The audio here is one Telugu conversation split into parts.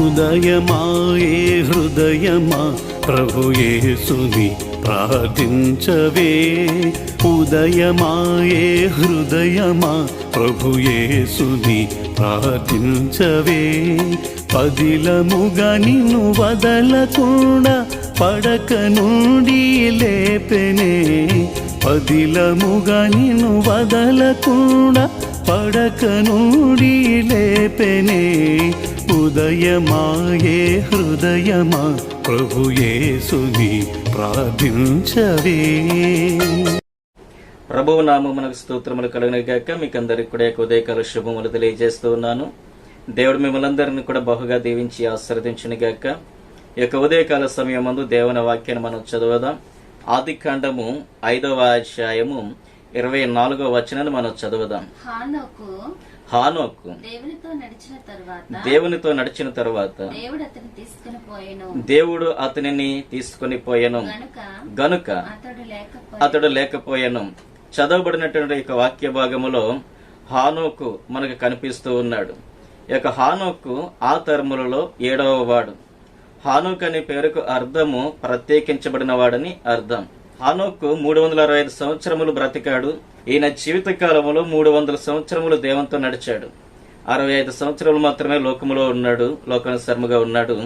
ఉదయమాయే హృదయమా ప్రభు యేసుని ప్రార్థించవే. ఉదయమాయే హృదయమా ప్రభు యేసుని ప్రార్థించవే. పదిలముగా నిన్ను వదలకుండా పడక నుండి లేపెనే. పదిలముగా నిన్ను వదలకుండా పడక నుండి లేపెనే. ఉదయమాయే హృదయమా ప్రభు యేసుని ప్రార్థించవే. ప్రభువు నామమునకు స్తోత్రములు కలుగునుగాక. మీకు అందరికి కూడా ఉదయకాల శుభములు తెలియజేస్తూ ఉన్నాను. దేవుడు మిమ్మల్ని అందరినీ కూడా బహుగా దీవించి ఆశీర్వదించునుగాక. ఈ యొక్క ఉదయకాల సమయమందు దేవుని వాక్యాన్ని మనం చదువుదాం. ఆదికాండము 5వ అధ్యాయము 24వ వచనాన్ని మనం చదువుదాం. హానోకు దేవునితో నడిచిన తరువాత దేవుడు అతనిని తీసుకుని పోయెను గనుక అతడు లేకపోయెను. చదవబడినటువంటి యొక్క వాక్య భాగములో హానోకు మనకు కనిపిస్తూ ఉన్నాడు. ఈ యొక్క హానోకు ఆ తరములలో 7వ వాడు. హానోక్ అనే పేరుకు అర్థము ప్రత్యేకించబడిన వాడని అర్థం. హానోకు 365 సంవత్సరములు బ్రతికాడు. ఈయన జీవిత కాలంలో 300 సంవత్సరములు దేవునితో నడిచాడు. 65 సంవత్సరాలు మాత్రమే లోకములో ఉన్నాడు, లోకానుసరముగా ఉన్నాడు.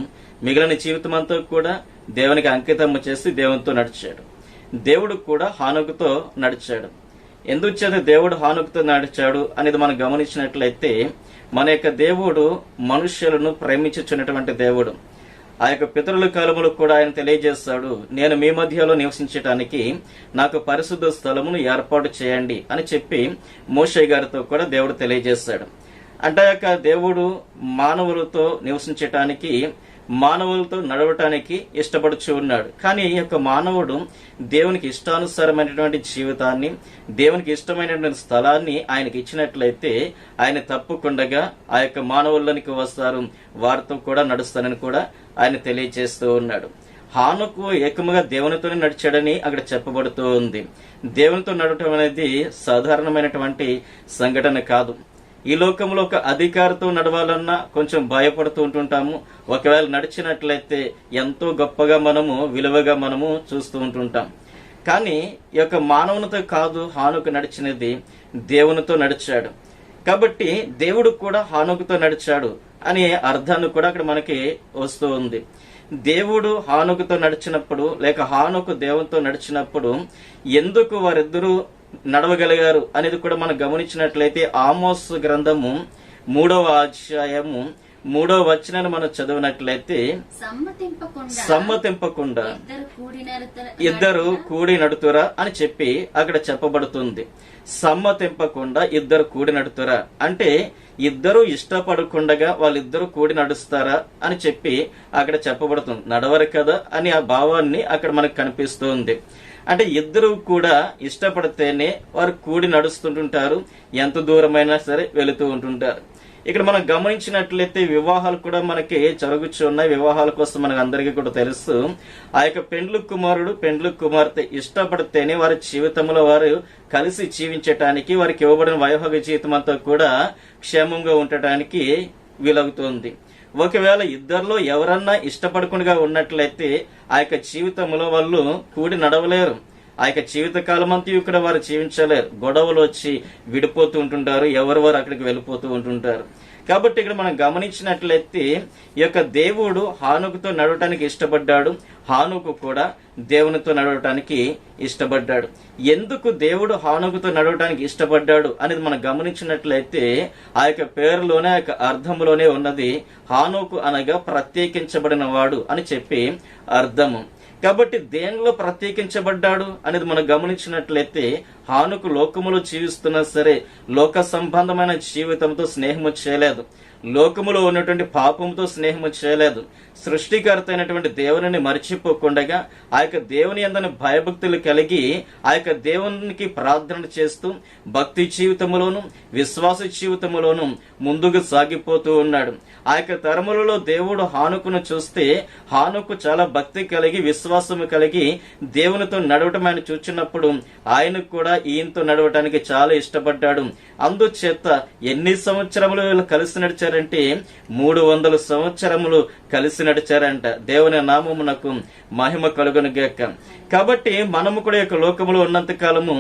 మిగిలిన జీవితం అంతా కూడా దేవునికి అంకితము చేసి దేవునితో నడిచాడు. దేవుడు కూడా హానోకుతో నడిచాడు. ఎందుచేత దేవుడు హానోకుతో నడిచాడు అనేది మనం గమనించినట్లయితే, మన యొక్క దేవుడు మనుష్యులను ప్రేమించుచున్నటువంటి దేవుడు. ఆ యొక్క పితరుల కాలములు కూడా ఆయన తెలియజేస్తాడు, నేను మీ మధ్యలో నివసించటానికి నాకు పరిశుద్ధ స్థలమును ఏర్పాటు చేయండి అని చెప్పి మోషే గారితో కూడా దేవుడు తెలియజేస్తాడు. అంటే యొక్క దేవుడు మానవులతో నివసించటానికి, మానవులతో నడవటానికి ఇష్టపడుచు ఉన్నాడు. కానీ ఈ యొక్క మానవుడు దేవునికి ఇష్టానుసారమైనటువంటి జీవితాన్ని, దేవునికి ఇష్టమైనటువంటి స్థలాన్ని ఆయనకి ఇచ్చినట్లయితే ఆయన తప్పకుండా ఆ యొక్క మానవుల్లోనికి వస్తారు, వారితో కూడా నడుస్తానని కూడా ఆయన తెలియజేస్తూ ఉన్నాడు. హానోకు ఏకముగా దేవునితోనే నడిచాడని అక్కడ చెప్పబడుతూ ఉంది. దేవునితో నడవటం అనేది సాధారణమైనటువంటి సంఘటన కాదు. ఈ లోకంలో ఒక అధికారితో నడవాలన్నా కొంచెం భయపడుతూ ఉంటుంటాము. ఒకవేళ నడిచినట్లయితే ఎంతో గొప్పగా మనము, విలువగా మనము చూస్తూ ఉంటుంటాం. కానీ ఈ యొక్క మానవునితో కాదు హానోకు నడిచినది, దేవునితో నడిచాడు. కాబట్టి దేవుడు కూడా హానోకుతో నడిచాడు అనే అర్థాన్ని కూడా అక్కడ మనకి వస్తూ ఉంది. దేవుడు హానోకుతో నడిచినప్పుడు, లేక హానోకు దేవునితో నడిచినప్పుడు ఎందుకు వారిద్దరూ నడవగలిగారు అనేది కూడా మనం గమనించినట్లయితే, ఆమోస్ గ్రంథము 3వ అధ్యాయము 3వ వచనాన్ని మనం చదివినట్లయితే, సమ్మతింపకుండా ఇద్దరు కూడి నడుతురా అని చెప్పి అక్కడ చెప్పబడుతుంది. సమ్మతింపకుండా ఇద్దరు కూడి నడుతురా అంటే ఇద్దరు ఇష్టపడకుండగా వాళ్ళిద్దరూ కూడి నడుస్తారా అని చెప్పి అక్కడ చెప్పబడుతుంది. నడవరు కదా అని ఆ భావాన్ని అక్కడ మనకు కనిపిస్తుంది. అంటే ఇద్దరు కూడా ఇష్టపడితేనే వారు కూడి నడుస్తుంటుంటారు, ఎంత దూరమైనా సరే వెళుతూ ఉంటుంటారు. ఇక్కడ మనం గమనించినట్లయితే వివాహాలు కూడా మనకి జరుగుచున్నాయి. వివాహాల కోసం మనకు అందరికీ కూడా తెలుసు, ఆ యొక్క పెండ్లు కుమారుడు, పెండ్లు కుమార్తె ఇష్టపడితేనే వారి జీవితంలో వారు కలిసి జీవించటానికి, వారికి ఇవ్వబడిన వైవాహిక జీవితం అంతా కూడా క్షేమంగా ఉండటానికి వీలవుతుంది. ఒకవేళ ఇద్దరిలో ఎవరన్నా ఇష్టపడకుండా ఉన్నట్లయితే ఆ యొక్క జీవితంలో వాళ్ళు కూడి నడవలేరు. ఆ యొక్క జీవిత కాలం అంతా ఇక్కడ వారు జీవించలేరు. గొడవలు వచ్చి విడిపోతూ ఉంటుంటారు, ఎవరు వారు అక్కడికి వెళ్ళిపోతూ ఉంటుంటారు. కాబట్టి ఇక్కడ మనం గమనించినట్లయితే ఈ యొక్క దేవుడు హానోకుతో నడవటానికి ఇష్టపడ్డాడు, హానోకు కూడా దేవునితో నడవటానికి ఇష్టపడ్డాడు. ఎందుకు దేవుడు హానోకుతో నడవటానికి ఇష్టపడ్డాడు అనేది మనం గమనించినట్లయితే ఆ యొక్క పేరులోనే, ఆ యొక్క అర్థంలోనే ఉన్నది. హానోకు అనగా ప్రత్యేకించబడిన వాడు అని చెప్పి అర్థము. కాబట్టి దేనిలో ప్రత్యేకించబడ్డాడు అనేది మనం గమనించినట్లయితే, హానోకు లోకములో జీవిస్తున్నా సరే లోక సంబంధమైన జీవితంతో స్నేహము చేయలేదు, లోకములో ఉన్నటువంటి పాపంతో స్నేహము చేయలేదు. సృష్టికర్త అయినటువంటి దేవుని మర్చిపోకుండా ఆ యొక్క దేవుని యందు భయభక్తులు కలిగి ఆ యొక్క దేవునికి ప్రార్థన చేస్తూ భక్తి జీవితములోను, విశ్వాస జీవితములోను ముందుకు సాగిపోతూ ఉన్నాడు. ఆ యొక్క తరములలో దేవుడు హానోకును చూస్తే, హానోకు చాలా భక్తి కలిగి, విశ్వాసము కలిగి దేవునితో నడవటం ఆయన చూచినప్పుడు ఆయనకు కూడా ఈయనతో నడవటానికి చాలా ఇష్టపడ్డాడు. అందుచేత ఎన్ని సంవత్సరములు కలిసి నడిచారు నడిచారంటే 300 సంవత్సరములు కలిసి నడిచారంట. దేవుని నామమునకు మహిమ కలుగును గాక. కాబట్టి మనము కూడా యొక్క లోకములో ఉన్నంత కాలము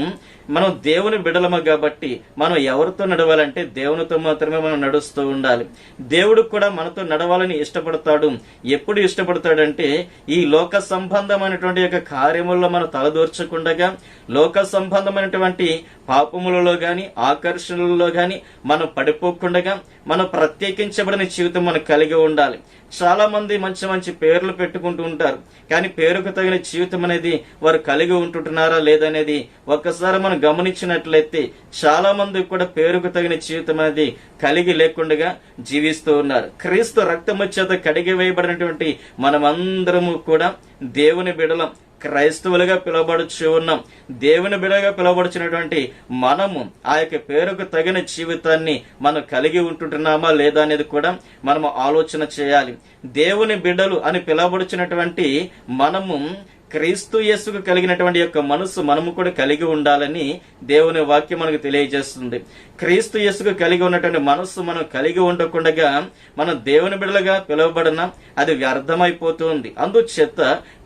మనం దేవుని బిడలము కాబట్టి మనం ఎవరితో నడవాలంటే దేవునితో మాత్రమే మనం నడుస్తూ ఉండాలి. దేవుడు కూడా మనతో నడవాలని ఇష్టపడతాడు. ఎప్పుడు ఇష్టపడతాడంటే ఈ లోక సంబంధమైనటువంటి యొక్క కార్యములలో మనం తలదూర్చకుండగా, లోక సంబంధమైనటువంటి పాపములలో గాని ఆకర్షణలలో గాని మనం పడిపోకుండా మనం ప్రత్యేకించబడిన జీవితం మనం కలిగి ఉండాలి. చాలా మంది మంచి మంచి పేర్లు పెట్టుకుంటూ ఉంటారు, కానీ పేరుకు తగిన జీవితం అనేది వారు కలిగి ఉంటుంటున్నారా లేదనేది ఒక్కసారి మనం గమనించినట్లయితే చాలా మంది కూడా పేరుకు తగిన జీవితం అనేది కలిగి లేకుండా జీవిస్తూ ఉన్నారు. క్రీస్తు రక్తము చేత కడిగి వేయబడినటువంటి మనమందరము కూడా దేవుని బిడలం, క్రైస్తవులుగా పిలువబడుచు ఉన్నాం. దేవుని బిడగా పిలువబడుచున్నటువంటి మనము ఆ యొక్క పేరుకు తగిన జీవితాన్ని మనం కలిగి ఉంటుంటున్నామా లేదా అనేది కూడా మనము ఆలోచన చేయాలి. దేవుని బిడ్డలు అని పిలువబడుచున్నటువంటి మనము క్రీస్తు యేసుకు కలిగినటువంటి యొక్క మనసు మనము కూడా కలిగి ఉండాలని దేవుని వాక్యం మనకు తెలియజేస్తుంది. క్రీస్తు యేసుకు కలిగి ఉన్నటువంటి మనస్సు మనం కలిగి ఉండకుండా మనం దేవుని బిడ్డలుగా పిలువబడిన అది వ్యర్థమైపోతుంది. అందుచేత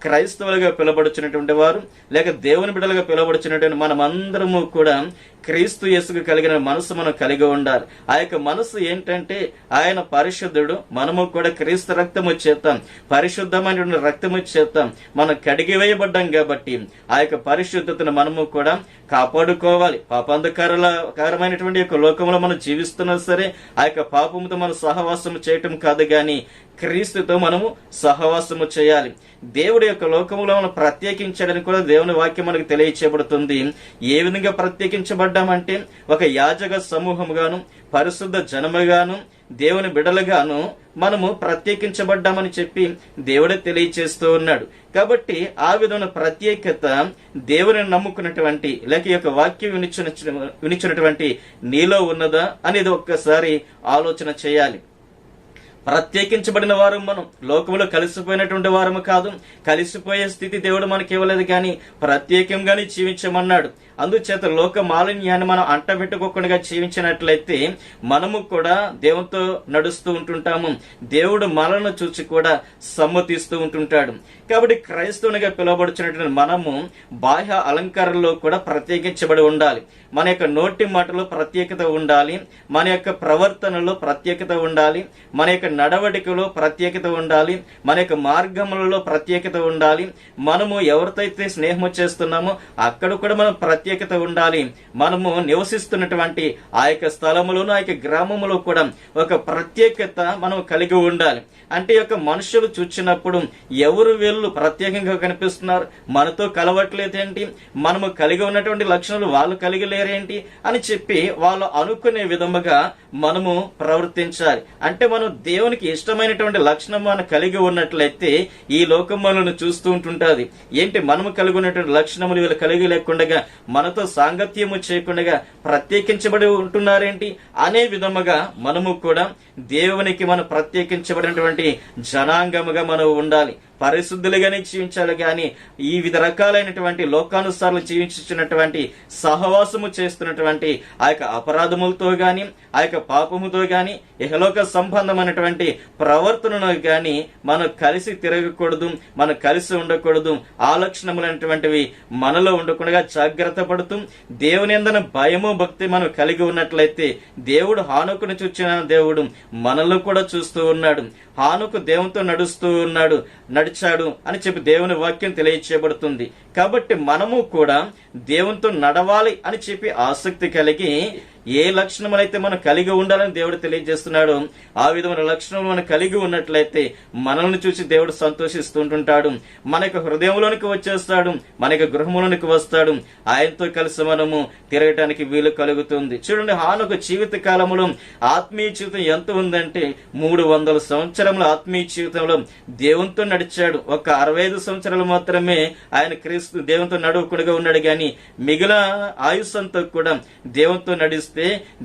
క్రైస్తవులుగా పిలువబడుచున్నటువంటి వారు లేక దేవుని బిడ్డలుగా పిలువబడుచున్నటువంటి మనమందరము కూడా క్రీస్తు యేసుకు కలిగిన మనసు మనం కలిగి ఉండాలి. ఆ యొక్క మనసు ఏంటంటే ఆయన పరిశుద్ధుడు, మనము కూడా క్రీస్తు రక్తము చేత పరిశుద్ధమైనటువంటి రక్తము చేత మనం కడిగి వేయబడ్డాం కాబట్టి ఆ యొక్క పరిశుద్ధతను మనము కూడా కాపాడుకోవాలి. పాపాంధకారమైనటువంటి యొక్క లోకంలో మనం జీవిస్తున్నా సరే ఆ యొక్క పాపముతో మనం సహవాసము చేయటం కాదు, గాని క్రీస్తుతో మనము సహవాసము చేయాలి. దేవుడి యొక్క లోకములో మనం ప్రత్యేకించడానికి కూడా దేవుని వాక్యం మనకు తెలియచేయబడుతుంది. ఏ విధంగా ప్రత్యేకించబడ్డామంటే ఒక యాజక సమూహముగాను పరిశుద్ధ జనముగాను దేవుని బిడలుగాను మనము ప్రత్యేకించబడ్డామని చెప్పి దేవుడే తెలియచేస్తూ ఉన్నాడు. కాబట్టి ఆ విధమైన ప్రత్యేకత దేవుని నమ్ముకున్నటువంటి లేక ఈ యొక్క వాక్యం వినిచ్చినటువంటి నీలో ఉన్నదా అనేది ఒక్కసారి ఆలోచన చేయాలి. ప్రత్యేకించబడిన వారు మనం లోకంలో కలిసిపోయినటువంటి వారము కాదు. కలిసిపోయే స్థితి దేవుడు మనకి ఇవ్వలేదు, కానీ ప్రత్యేకంగానే జీవించమన్నాడు. అందుచేత లోక మాలిన్యాన్ని మనం అంటబెట్టుకోకుండా జీవించినట్లయితే మనము కూడా దేవునితో నడుస్తూ ఉంటుంటాము. దేవుడు మనలను చూసి కూడా సమ్మతిస్తూ ఉంటుంటాడు. కాబట్టి క్రైస్తవునిగా పిలువబడుచున్నటువంటి మనము బాహ్య అలంకారంలో కూడా ప్రత్యేకించబడి ఉండాలి. మన యొక్క నోటి మాటలో ప్రత్యేకత ఉండాలి, మన యొక్క ప్రవర్తనలో ప్రత్యేకత ఉండాలి, మన యొక్క నడవడికలో ప్రత్యేకత ఉండాలి, మన యొక్క మార్గములలో ప్రత్యేకత ఉండాలి. మనము ఎవరితో స్నేహము చేస్తున్నామో అక్కడ కూడా మనం ప్రత్యేకత ఉండాలి. మనము నివసిస్తున్నటువంటి ఆ యొక్క స్థలములోను ఆ యొక్క గ్రామములో కూడా ఒక ప్రత్యేకత మనం కలిగి ఉండాలి. అంటే యొక్క మనుషులు చూచినప్పుడు ఎవరు వీళ్ళు ప్రత్యేకంగా కనిపిస్తున్నారు, మనతో కలవట్లేదేంటి, మనము కలిగి ఉన్నటువంటి లక్షణాలు వాళ్ళు కలిగి లేరేంటి అని చెప్పి వాళ్ళు అనుకునే విధముగా మనము ప్రవర్తించాలి. అంటే మనం దేవునికి ఇష్టమైనటువంటి లక్షణం మనం కలిగి ఉన్నట్లయితే ఈ లోకం మనల్ని చూస్తూ ఉంటుంటది. ఏంటి మనము కలిగి ఉన్నటువంటి లక్షణములు వీళ్ళు కలిగి లేకుండా మనతో సాంగత్యము చేయకుండా ప్రత్యేకించబడి ఉంటున్నారేంటి అనే విధముగా మనము కూడా దేవునికి మనం ప్రత్యేకించబడినటువంటి జనాంగముగా మనం ఉండాలి. పరిశుద్ధులుగానే జీవించాలి, గాని ఈ వివిధ రకాలైనటువంటి లోకానుసారాలు జీవించున్నటువంటి సహవాసము చేస్తున్నటువంటి ఆ యొక్క అపరాధములతో గాని ఆ యొక్క పాపముతో గాని ఇహలోక సంబంధమైనటువంటి ప్రవర్తనను గాని మనం కలిసి తిరగకూడదు, మనం కలిసి ఉండకూడదు. ఆ లక్షణములైనటువంటివి మనలో ఉండకుండా జాగ్రత్త పడుతూ దేవుని యందన భయము భక్తి మనం కలిగి ఉన్నట్లయితే దేవుడు హానోకును చూచిన దేవుడు మనల్ని కూడా చూస్తూ ఉన్నాడు. హానోకు దేవునితో నడిచాడు అని చెప్పి దేవుని వాక్యం తెలియచేయబడుతుంది. కాబట్టి మనము కూడా దేవునితో నడవాలి అని చెప్పి ఆసక్తి కలిగి ఏ లక్షణములైతే మనం కలిగి ఉండాలని దేవుడు తెలియజేస్తున్నాడు ఆ విధమైన లక్షణం మనం కలిగి ఉన్నట్లయితే మనల్ని చూసి దేవుడు సంతోషిస్తుంటుంటాడు. మన యొక్క హృదయంలోనికి వచ్చేస్తాడు, మన యొక్క గృహంలోనికి వస్తాడు. ఆయనతో కలిసి మనము తిరగటానికి వీలు కలుగుతుంది. చూడండి, హానోకు జీవిత కాలంలో ఆత్మీయ జీవితం ఎంత ఉందంటే 300 సంవత్సరముల ఆత్మీయ జీవితంలో దేవునితో నడిచాడు. ఒక 65 సంవత్సరాలు మాత్రమే ఆయన క్రీస్తు దేవునితో నడువుకుడుగా ఉన్నాడు, గాని మిగిలిన ఆయుష్ అంతా కూడా దేవునితో నడిస్తే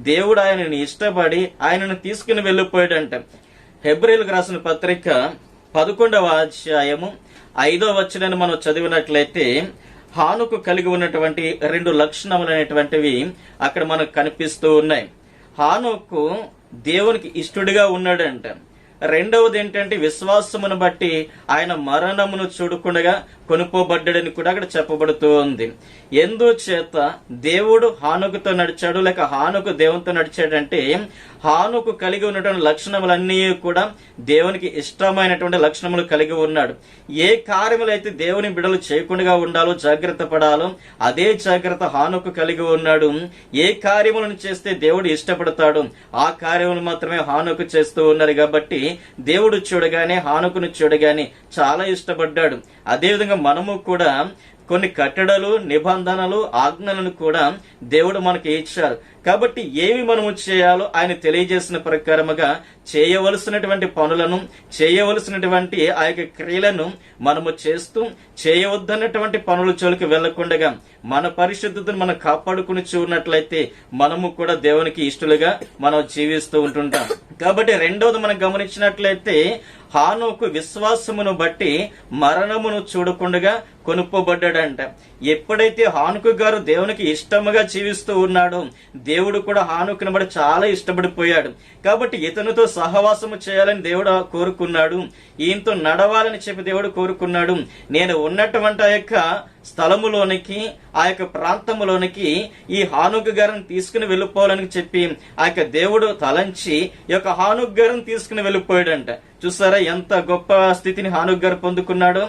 దేవుడు ఆయనని ఇష్టపడి ఆయనను తీసుకుని వెళ్ళిపోయాడంట. హెబ్రీయులకు రాసిన పత్రిక 11వ అధ్యాయము 5వ వచనాన్ని మనం చదివినట్లయితే హానోకు కలిగి ఉన్నటువంటి 2 లక్షణములైనటువంటివి అక్కడ మనకు కనిపిస్తూ ఉన్నాయి. హానోకు దేవునికి ఇష్టడుగా ఉన్నాడంట. రెండవది ఏంటంటే విశ్వాసమును బట్టి ఆయన మరణమును చూడకుండా కొనుక్కోబడ్డాడని కూడా అక్కడ చెప్పబడుతూ ఉంది. ఎందుచేత దేవుడు హానుకుతో నడిచాడు, లేక హానుకు దేవునితో నడిచాడంటే హానుకు కలిగి ఉన్నటువంటి లక్షణములన్నీ కూడా దేవునికి ఇష్టమైనటువంటి లక్షణములు కలిగి ఉన్నాడు. ఏ కార్యములైతే దేవుని బిడ్డలు చేయకుండా ఉండాలో, జాగ్రత్త పడాలో, అదే జాగ్రత్త హానుకు కలిగి ఉన్నాడు. ఏ కార్యములను చేస్తే దేవుడు ఇష్టపడతాడు ఆ కార్యములు మాత్రమే హానుకు చేస్తూ ఉన్నారు. కాబట్టి దేవుడు చూడగానే, హానుకును చూడగానే చాలా ఇష్టపడ్డాడు. అదేవిధంగా మనము కూడా కొన్ని కట్టడలు, నిబంధనలు, ఆజ్ఞలను కూడా దేవుడు మనకి ఇచ్చారు. కాబట్టి ఏమి మనము చేయాలో ఆయన తెలియజేసిన ప్రకారముగా చేయవలసినటువంటి పనులను, చేయవలసినటువంటి ఆ యొక్క క్రియలను మనము చేస్తూ, చేయవద్దన్నటువంటి పనుల జోలికి వెళ్లకుండా మన పరిశుద్ధతను మనం కాపాడుకుని చూన్నట్లయితే మనము కూడా దేవునికి ఇష్టలుగా మనం జీవిస్తూ ఉంటుంటాం. కాబట్టి రెండవది మనం గమనించినట్లయితే హానోకు విశ్వాసమును బట్టి మరణమును చూడకుండా కొనుక్కోబడ్డాడంట. ఎప్పుడైతే హానుకు గారు దేవునికి ఇష్టముగా జీవిస్తూ ఉన్నాడో దేవుడు కూడా హానుకుని బట్టి చాలా ఇష్టపడిపోయాడు. కాబట్టి ఇతనితో సహవాసము చేయాలని దేవుడు కోరుకున్నాడు, ఈయనతో నడవాలని చెప్పి దేవుడు కోరుకున్నాడు. నేను ఉన్నటువంటి ఆ యొక్క స్థలములోనికి, ఆ యొక్క ప్రాంతములోనికి ఈ హానుకు గారిని తీసుకుని వెళ్ళిపోవాలని చెప్పి ఆ యొక్క దేవుడు తలంచి ఈ యొక్క హానుకు గారిని తీసుకుని వెళ్ళిపోయాడంట. చూసారా ఎంత గొప్ప స్థితిని హానుకు గారు పొందుకున్నాడో,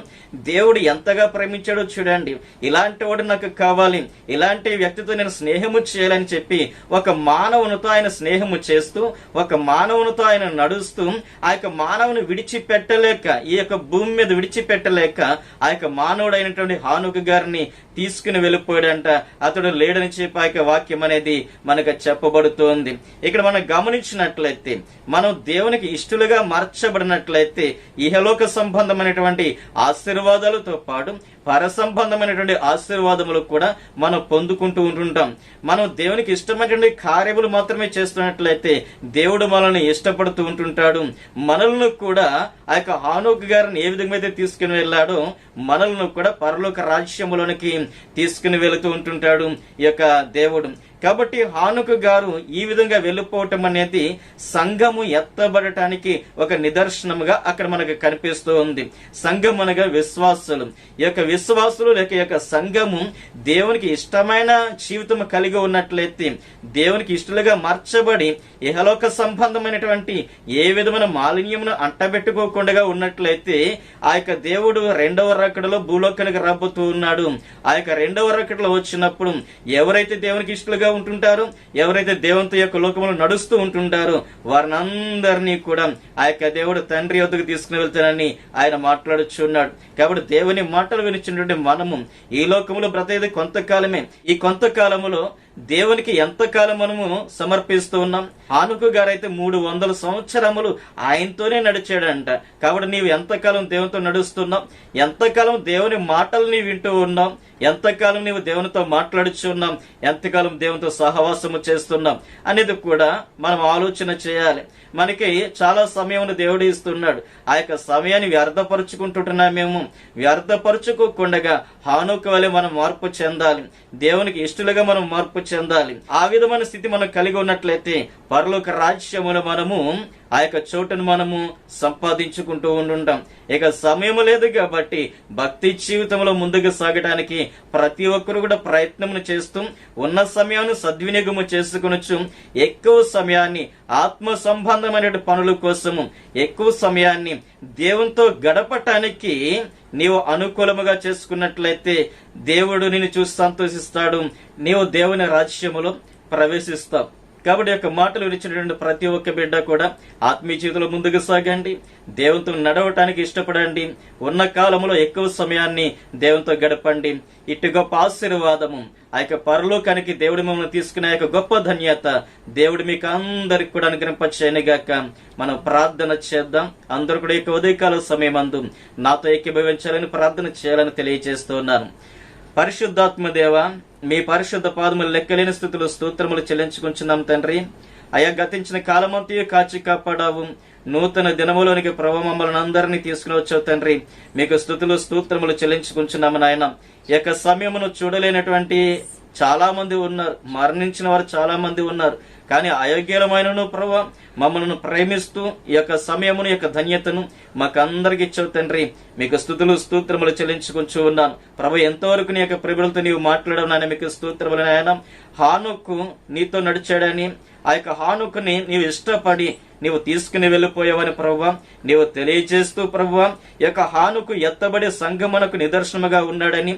దేవుడు ఎంతగా ప్రేమించాడో చూడండి. ఇలాంటి వాడు నాకు కావాలి, ఇలాంటి వ్యక్తితో నేను స్నేహము చేయాలని చెప్పి ఒక మానవునితో ఆయన స్నేహము చేస్తూ, ఒక మానవునితో ఆయన నడుస్తూ, ఆ యొక్క మానవుని విడిచిపెట్టలేక, ఈ యొక్క భూమి మీద విడిచిపెట్టలేక ఆ యొక్క మానవుడైనటువంటి హానుకు గారిని తీసుకుని వెళ్ళిపోయాడంట. అతడు లేడని చెప్పి ఆ యొక్క వాక్యం అనేది మనకు చెప్పబడుతోంది. ఇక్కడ మనం గమనించినట్లయితే మనం దేవునికి ఇష్టలుగా మార్చబడినట్లయితే ఇహలోక సంబంధమైనటువంటి ఆశీర్వాదాలతో పాటు పర సంబంధమైనటువంటి ఆశీర్వాదములు కూడా మనం పొందుకుంటూ ఉంటుంటాం. మనం దేవునికి ఇష్టమైనటువంటి కార్యములు మాత్రమే చేస్తున్నట్లయితే దేవుడు మనల్ని ఇష్టపడుతూ ఉంటుంటాడు. మనల్ని కూడా ఆ యొక్క హానోకు గారిని ఏ విధంగా అయితే తీసుకుని వెళ్ళాడో మనల్ని కూడా పరలోక రాజ్యములోనికి తీసుకుని వెళుతూ ఉంటుంటాడు ఈ యొక్క దేవుడు. కాబట్టి హానుకు గారు ఈ విధంగా వెళ్ళిపోవటం అనేది సంఘము ఎత్తబడటానికి ఒక నిదర్శనముగా అక్కడ మనకు కనిపిస్తూ ఉంది. సంఘం అనగా విశ్వాసులు. ఈ యొక్క విశ్వాసులు లేక ఈ యొక్క సంఘము దేవునికి ఇష్టమైన జీవితం కలిగి ఉన్నట్లయితే, దేవునికి ఇష్టలుగా మార్చబడి ఇహలోక సంబంధమైనటువంటి ఏ విధమైన మాలిన్యమును అంటబెట్టుకోకుండా ఉన్నట్లయితే ఆ యొక్క దేవుడు రెండవ రాకడలో భూలోకానికి రాబోతూ ఉన్నాడు. ఆ యొక్క రెండవ రాకడలో వచ్చినప్పుడు ఎవరైతే దేవునికి ఇష్టలుగా ఉంటుంటారు, ఎవరైతే దేవునితో యొక్క లోకములు నడుస్తూ ఉంటుంటారో వారిని అందరినీ కూడా ఆ యొక్క దేవుడు తండ్రి వద్దకు తీసుకుని వెళ్తానని ఆయన మాట్లాడుచున్నాడు. కాబట్టి దేవుని మాటలు వినిచినటువంటి మనము ఈ లోకములో బ్రతేది కొంతకాలమే. ఈ కొంతకాలములో దేవునికి ఎంతకాలం మనము సమర్పిస్తూ ఉన్నాం? హానుకు గారైతే 300 సంవత్సరములు ఆయనతోనే నడిచాడంట. కాబట్టి నీవు ఎంతకాలం దేవునితో నడుస్తున్నావు? ఎంతకాలం దేవుని మాటలు నీవు వింటూ ఉన్నాం? ఎంతకాలం నీవు దేవునితో మాట్లాడుచున్నాం? ఎంతకాలం దేవునితో సహవాసము చేస్తున్నాం అనేది కూడా మనం ఆలోచన చేయాలి. మనకి చాలా సమయం దేవుడు ఇస్తున్నాడు. ఆ యొక్క సమయాన్ని వ్యర్థపరుచుకుంటున్నామేమో. వ్యర్థపరుచుకోకుండా హానుకు వలె మనం మార్పు చెందాలి. దేవునికి ఇష్టలుగా మనం మార్పు చెందాలి. ఆ విధమైన స్థితి మనం కలిగి ఉన్నట్లయితే పరలోక రాజ్యమును మనము ఆ యొక్క చోటును మనము సంపాదించుకుంటూ ఉండుంటాం. ఇక సమయం లేదు కాబట్టి భక్తి జీవితంలో ముందుకు సాగడానికి ప్రతి ఒక్కరు కూడా ప్రయత్నమును చేస్తూ ఉన్న సమయాన్ని సద్వినియోగము చేసుకొనొచ్చు. ఎక్కువ సమయాన్ని ఆత్మ సంబంధమైన పనుల కోసము, ఎక్కువ సమయాన్ని దేవునితో గడపటానికి నీవు అనుకూలముగా చేసుకున్నట్లయితే దేవుడు నిన్ను చూసి సంతోషిస్తాడు. నీవు దేవుని రాజ్యములో ప్రవేశిస్తావు. కాబట్టి యొక్క మాటలు వినిచినటువంటి ప్రతి ఒక్క బిడ్డ కూడా ఆత్మీయ జీవితంలో ముందుకు సాగండి. దేవునితో నడవటానికి ఇష్టపడండి. ఉన్న కాలంలో ఎక్కువ సమయాన్ని దేవునితో గడపండి. ఇటు గొప్ప ఆశీర్వాదము ఆ యొక్క పరలోకానికి దేవుడి మమ్మల్ని తీసుకునే యొక్క గొప్ప ధన్యత దేవుడు మీకు అందరికి కూడా అనుగ్రహింపచేయనుగాక. మనం ప్రార్థన చేద్దాం. అందరూ కూడా యొక్క ఉదయకాల సమయం అందు నాతో ఏకీభవించాలని ప్రార్థన చేయాలని తెలియజేస్తున్నాను. పరిశుద్ధాత్మ దేవ, మీ పరిశుద్ధ పాదములు లెక్కలేని స్థితిలో స్తోత్రములు చెల్లించుకుంటున్నాం తండ్రి. అయా గతించిన కాలమంతా కాచి కాపాడావు. నూతన దినములోనికి ప్రభు మమ్మల్ని అందరినీ తీసుకుని వచ్చావు తండ్రి. మీకు స్తుతులు స్తోత్రములు చెల్లించుకుంటున్నాము నాయన. ఈ యొక్క సమయమును చూడలేనటువంటి చాలా మంది ఉన్నారు, మరణించిన వారు చాలా మంది ఉన్నారు. కానీ అయోగ్యులమైనను ప్రభువా మమ్మల్ని ప్రేమిస్తూ ఈ యొక్క సమయమును, ఈ యొక్క ధన్యతను మాకందరికి ఇచ్చావు తండ్రి. మీకు స్తుతులు స్తోత్రములు చెల్లించుకుంటూ ఉన్నాను ప్రభు. ఎంతవరకు నీ యొక్క ప్రభులతో నీవు మాట్లాడవు నాయన, మీకు స్తోత్రములు నాయన. హానోకు నీతో నడిచాడని, ఆ యొక్క హానోకుని నీవు ఇష్టపడి నీవు తీసుకుని వెళ్ళిపోయావని ప్రభువా నీవు తెలియజేస్తూ ప్రభువా ఈ యొక్క హానుకు ఎత్తబడే సంగమనకు నిదర్శనముగా ఉన్నాడని,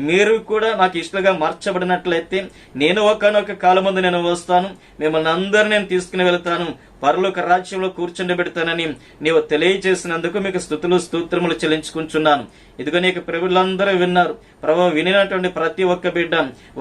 మీరు కూడా నాకు ఇష్టలుగా మార్చబడినట్లయితే నేను ఒకనొక కాలమందు నేను వస్తాను, మిమ్మల్ని అందరినీ నేను తీసుకుని వెళ్తాను, పరలోక రాజ్యంలో కూర్చుండి పెడతానని నీవు తెలియజేసినందుకు మీకు స్తుతులు స్తోత్రములు చెల్లించుకుంటున్నాను. ఇదిగో నీకు ప్రభులందరూ విన్నారు ప్రభు. వినినటువంటి ప్రతి ఒక్క బిడ్డ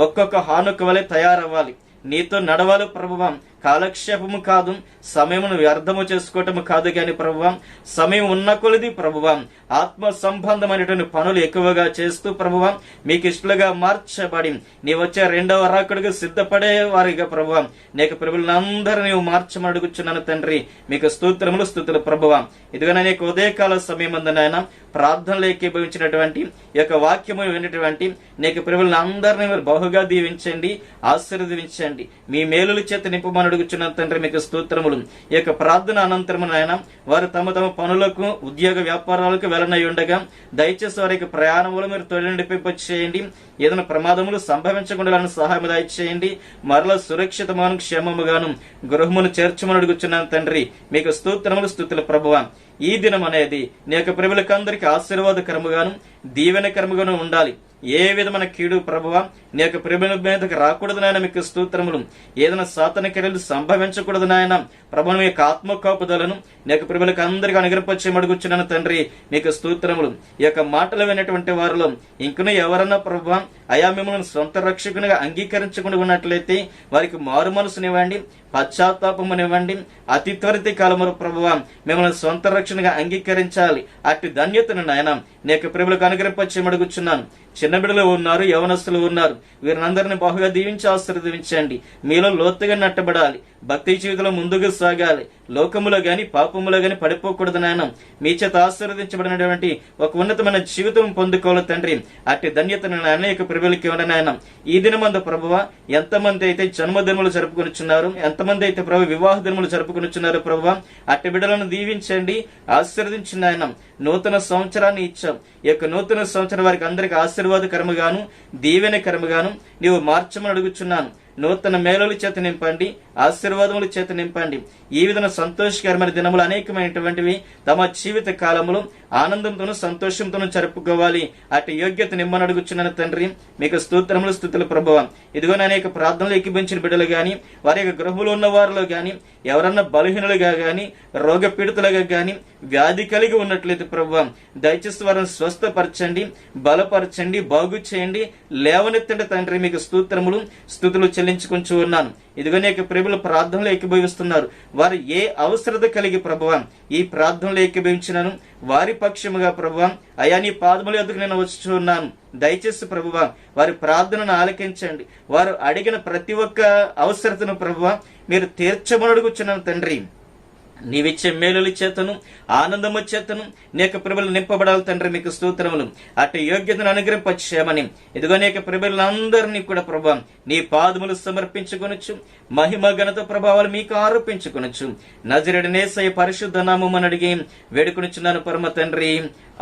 ఒక్కొక్క హానుకు వలె తయారవ్వాలి, నీతో నడవాలి ప్రభువా. కాలక్షేపము కాదు, సమయమును వ్యర్థము చేసుకోవటము కాదు కానీ ప్రభువా సమయం ఉన్న కొలది ప్రభువా ఆత్మ సంబంధమైనటువంటి పనులు ఎక్కువగా చేస్తూ ప్రభువా మీకు ఇష్టలుగా మార్చబడి నీ వచ్చే రెండవ రాకడకు సిద్ధపడే వారిగా ప్రభువా నీకు ప్రభులందరూ నీవు మార్చమని అడుగుచున్నాను తండ్రి. మీకు స్తోత్రములు స్తుతులు ప్రభువా. ఇదిగోనే నీకు ఉదయకాల సమయం నాయన ప్రార్థనలు ఏకీభవించినటువంటి ఈ యొక్క వాక్యము విన్నటువంటి నీకు ప్రభులందరినీ మీరు బహుగా దీవించండి, ఆశీర్వదించండి, మీ మేలుల చేత నింపమని అడుగుచున్నాను తండ్రి. మీకు స్తోత్రములు. ఈ యొక్క ప్రార్థన అనంతరము నాయన వారు తమ తమ పనులకు, ఉద్యోగ వ్యాపారాలకు వెళ్ళనై ఉండగా దయచేసి వారికి ప్రయాణములు మీరు తోడు నడిపింపచేయండి. ఏదైనా ప్రమాదములు సంభవించకుండా సహాయం దయచేయండి. మరలా సురక్షితమాను క్షేమముగాను గృహమును చేర్చమని అడుగుచున్నాను తండ్రి. మీకు స్తోత్రములు స్తుతులు ప్రభువా. ఈ దినం అనేది నీ యొక్క ప్రభులకందరికీ ఆశీర్వాదకరముగాను దీవెనకరముగాను ఉండాలి. ఏ విధమైన కీడు ప్రభువా నీ యొక్క ప్రభుల మీదకి రాకూడదు నాయన. మీకు స్తోత్రములు. ఏదైనా సాతాన క్రియలు సంభవించకూడదు నాయన ప్రభు. మీ యొక్క ఆత్మ కాపుదలను నీ యొక్క ప్రభులకు అందరికీ అనుగ్రహించి అడుగుచున్నాను తండ్రి. మీకు స్తోత్రములు. ఈ యొక్క మాటలు వినేటువంటి వారిలో ఇంకనూ ఎవరన్నా ప్రభువా అయా మిమ్మల్ని సొంత రక్షకునిగా అంగీకరించకుండా ఉన్నట్లయితే వారికి మారు మనసునివ్వండి, పశ్చాత్తాపమునివ్వండి. అతి త్వరిత కాలములు ప్రభువా మిమ్మల్ని సొంత రక్షణగా అంగీకరించాలి. అట్టి ధన్యతను నాయన నీ యొక్క ప్రభులకు అనుగ్రహించి అడుగుచున్నాను. చిన్న బిడ్డలు ఉన్నారు, యవనస్తులు ఉన్నారు, వీరినందరినీ బహుగా దీవించి ఆశీర్వదించండి. మీలో లోతుగా నట్టబడాలి, భక్తి జీవితంలో ముందుకు సాగాలి, లోకములో గాని పాపములో గాని పడిపోకూడదు నాయన. మీ చేత ఆశీర్వదించబడినటువంటి ఒక ఉన్నతమైన జీవితం పొందుకోవాలి తండ్రి. అట్టి ధన్యతను నాయన యొక్క ప్రభులకి ఇవ్వండి నాయన. ఈ దినమందు ప్రభువ ఎంతమంది అయితే జన్మదినములు జరుపుకొనిచున్నారు, ఎంతమంది అయితే ప్రభు వివాహ దినములు జరుపుకొనిచున్నారు ప్రభువ అట్టి బిడ్డలను దీవించండి, ఆశీర్వదించండి నాయన. నూతన సంవత్సరాన్ని ఇచ్చాం. ఈ యొక్క నూతన సంవత్సరం వారికి అందరికి ఆశీర్వాదకరముగాను దీవెనకరముగాను నీవు మార్చమని అడుగుచున్నాను. నూతన మేలుల చేత నింపండి, ఆశీర్వాదముల చేత నింపండి. ఈ విధంగా సంతోషకరమైన దినములు అనేకమైనటువంటివి తమ జీవిత కాలంలో ఆనందంతోనూ సంతోషంతోనూ జరుపుకోవాలి. అటు యోగ్యత నిమ్మని అడుగుచున్నాను తండ్రి. మీకు స్తోత్రములు స్తుతులు ప్రభువా. ఇదిగో అనేక ప్రార్థనలు ఎక్కిపించిన బిడ్డలు గాని, వారి యొక్క గృహంలో ఉన్న వారిలో గాని ఎవరన్నా బలహీనులుగా గాని, రోగ పీడితులుగా గాని, వ్యాధి కలిగి ఉన్నట్లయితే ప్రభువా దయచేసి వారిని స్వస్థపరచండి, బలపరచండి, బాగు చేయండి, లేవనెత్తండి తండ్రి. మీకు స్తోత్రములు స్తుతులు చెల్లించుకుంటూ ఉన్నాను. ఇదిగో నీకు ప్రభులు ప్రార్థనలు ఏకీభవిస్తున్నారు. వారు ఏ అవసరత కలిగి ప్రభువా ఈ ప్రార్థనలు ఏకీభవించినాను వారి పక్షముగా ప్రభువా అయా నీ పాదముల యొద్దకు నేను వచ్చుచున్నాను. దయచేసి ప్రభువా వారి ప్రార్థనను ఆలకించండి. వారు అడిగిన ప్రతి ఒక్క అవసరతను ప్రభువా మీరు తీర్చమని అడుగుచున్నాను తండ్రి. నీవిచ్చే మేలుల చేతను ఆనందము చేతను నీకు ప్రభులు నింపబడాలి తండ్రి. మీకు స్తోత్రములు. అటు యోగ్యతను అనుగ్రహింపచేయమని ఇదిగో నీకు ప్రభులందరినీ కూడా ప్రభా నీ పాదములు సమర్పించుకొనొచ్చు. మహిమ ఘనత ప్రభావాలు మీకు ఆరోపించుకొనొచ్చు. నజరేయుడైన యేసయ్య పరిశుద్ధ నామమున అడిగి వేడుకొనుచున్నాను పరమ తండ్రి.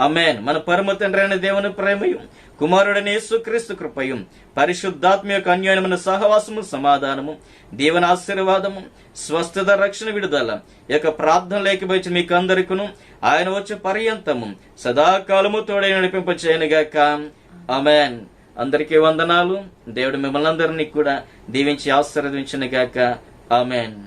ఆమేన్. మన పరమ తండ్రి అయిన దేవుని ప్రేమయు కుమారుడైన యేసుక్రీస్తు కృపయు పరిశుద్ధాత్మ యొక్క అన్యోన్యమైన సహవాసము సమాధానము దీవెన ఆశీర్వాదము స్వస్థత రక్షణ విడుదల యొక్క ప్రార్థనలు ఏకీభవించి మీకు అందరికను ఆయన వచ్చే పర్యంతము సదాకాలము తోడై నడిపింపచేయనుగాక. ఆమేన్. అందరికీ వందనాలు. దేవుడు మిమ్మల్ని అందరినీ కూడా దీవించి ఆశీర్వదించునుగాక. ఆమేన్.